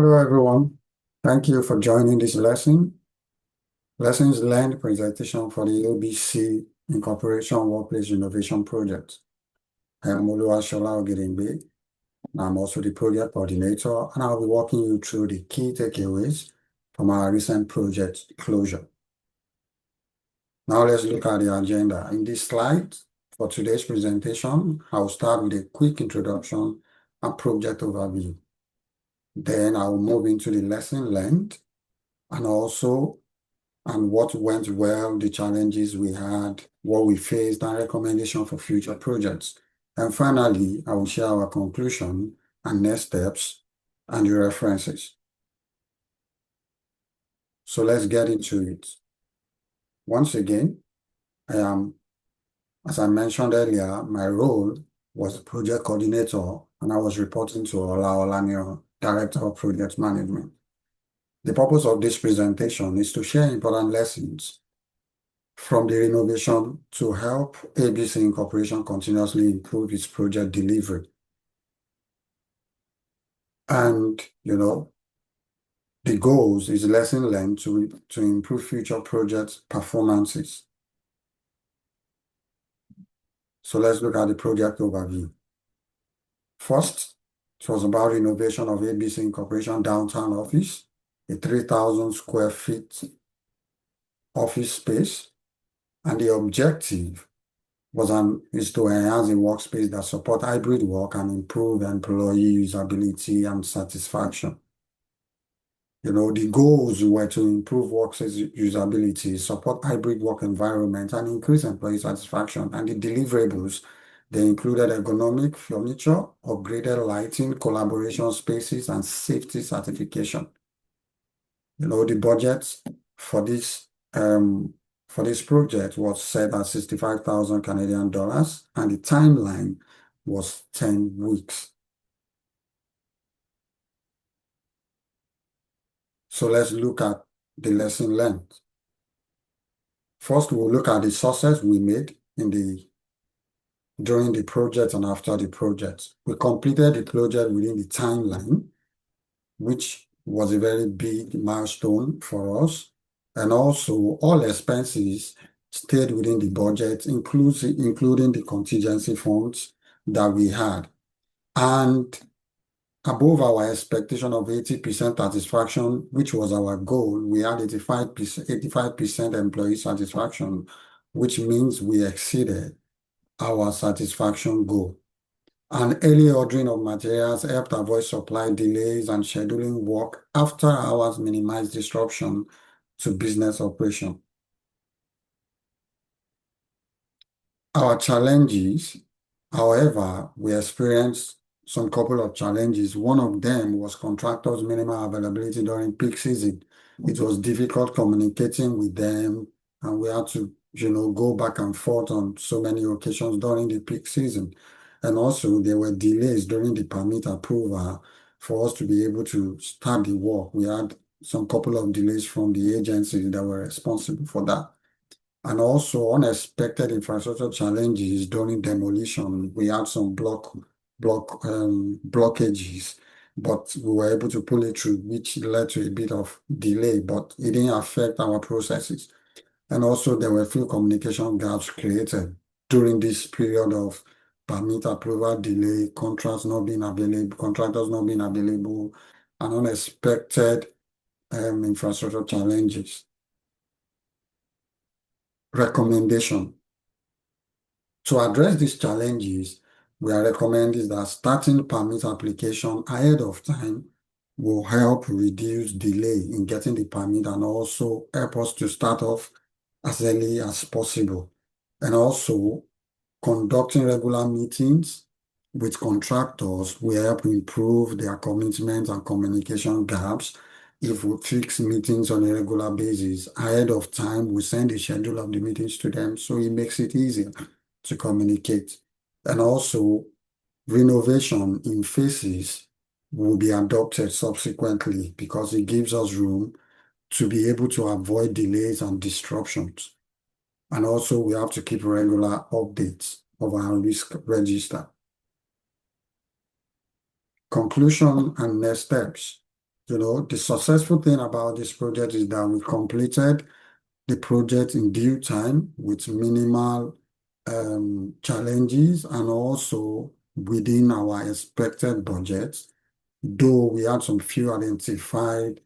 Hello, everyone. Thank you for joining this lesson. Lessons learned presentation for the ABC Incorporation Workplace Renovation Project. I'm Oluwasola Ogedengbe. I'm also the project coordinator, and I'll be walking you through the key takeaways from our recent project closure. Now let's look at the agenda. In this slide, for today's presentation, I'll start with a quick introduction and project overview. Then I'll move into the lesson learned and what went well, the challenges we had, what we faced, and recommendation for future projects. And finally, I will share our conclusion and next steps and the references. So let's get into it. Once again, as I mentioned earlier, my role was project coordinator, and I was reporting to Ola Olanio, Director of Project Management. The purpose of this presentation is to share important lessons from the renovation to help ABC Incorporation continuously improve its project delivery. And, the goals is lesson learned to improve future project performances. So let's look at the project overview. First, it was about renovation of ABC Incorporation downtown office, a 3,000 square feet office space, and the objective is to enhance a workspace that support hybrid work and improve employee usability and satisfaction. The goals were to improve workspace usability, support hybrid work environment, and increase employee satisfaction. And the deliverables, they included ergonomic furniture, upgraded lighting, collaboration spaces, and safety certification. The budget for this project was set at 65,000 Canadian dollars, and the timeline was 10 weeks. So let's look at the lesson learned. First, we'll look at the success we made during the project and after the project. We completed the project within the timeline, which was a very big milestone for us. And also, all expenses stayed within the budget, including the contingency funds that we had. And above our expectation of 80% satisfaction, which was our goal, we had 85% employee satisfaction, which means we exceeded our satisfaction goal. And early ordering of materials helped avoid supply delays, and scheduling work after hours minimized disruption to business operation. Our challenges, however, we experienced some couple of challenges. One of them was contractors' minimal availability during peak season. It was difficult communicating with them, and we had to, go back and forth on so many occasions during the peak season. And also, there were delays during the permit approval for us to be able to start the work. We had some couple of delays from the agencies that were responsible for that. And also unexpected infrastructure challenges during demolition. We had some blockages, but we were able to pull it through, which led to a bit of delay, but it didn't affect our processes. And also there were a few communication gaps created during this period of permit approval delay, contractors not being available, and unexpected infrastructure challenges. Recommendation. To address these challenges, we are recommending that starting permit application ahead of time will help reduce delay in getting the permit and also help us to start off as early as possible. And also, conducting regular meetings with contractors will help improve their commitment and communication gaps. If we fix meetings on a regular basis ahead of time, we send the schedule of the meetings to them, so it makes it easier to communicate. And also, renovation in phases will be adopted subsequently because it gives us room to be able to avoid delays and disruptions. And also, we have to keep regular updates of our risk register. Conclusion and next steps. The successful thing about this project is that we completed the project in due time with minimal challenges and also within our expected budget, though we had some few identified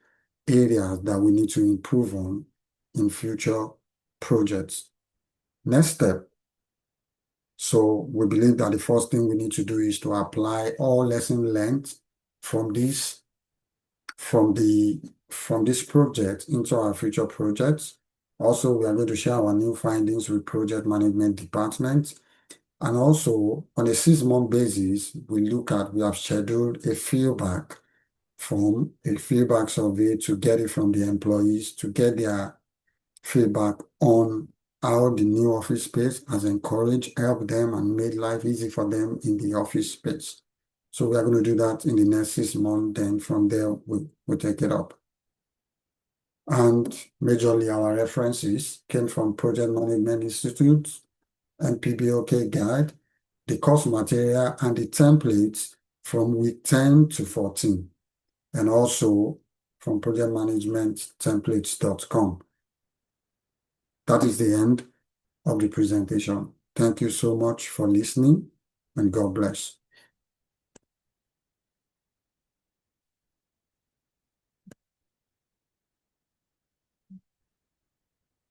areas that we need to improve on in future projects. Next step. So we believe that the first thing we need to do is to apply all lesson learned from this from this project into our future projects. Also, we are going to share our new findings with project management department. And also, on a 6-month basis, we have scheduled a feedback survey to get it from the employees to get their feedback on how the new office space has encouraged, helped them, and made life easy for them in the office space. So we are going to do that in the next 6 months. Then from there, we'll take it up. And majorly our references came from Project Management Institute and PBOK Guide, the course material, and the templates from week 10 to 14, and also from projectmanagementtemplates.com. That is the end of the presentation. Thank you so much for listening, and God bless.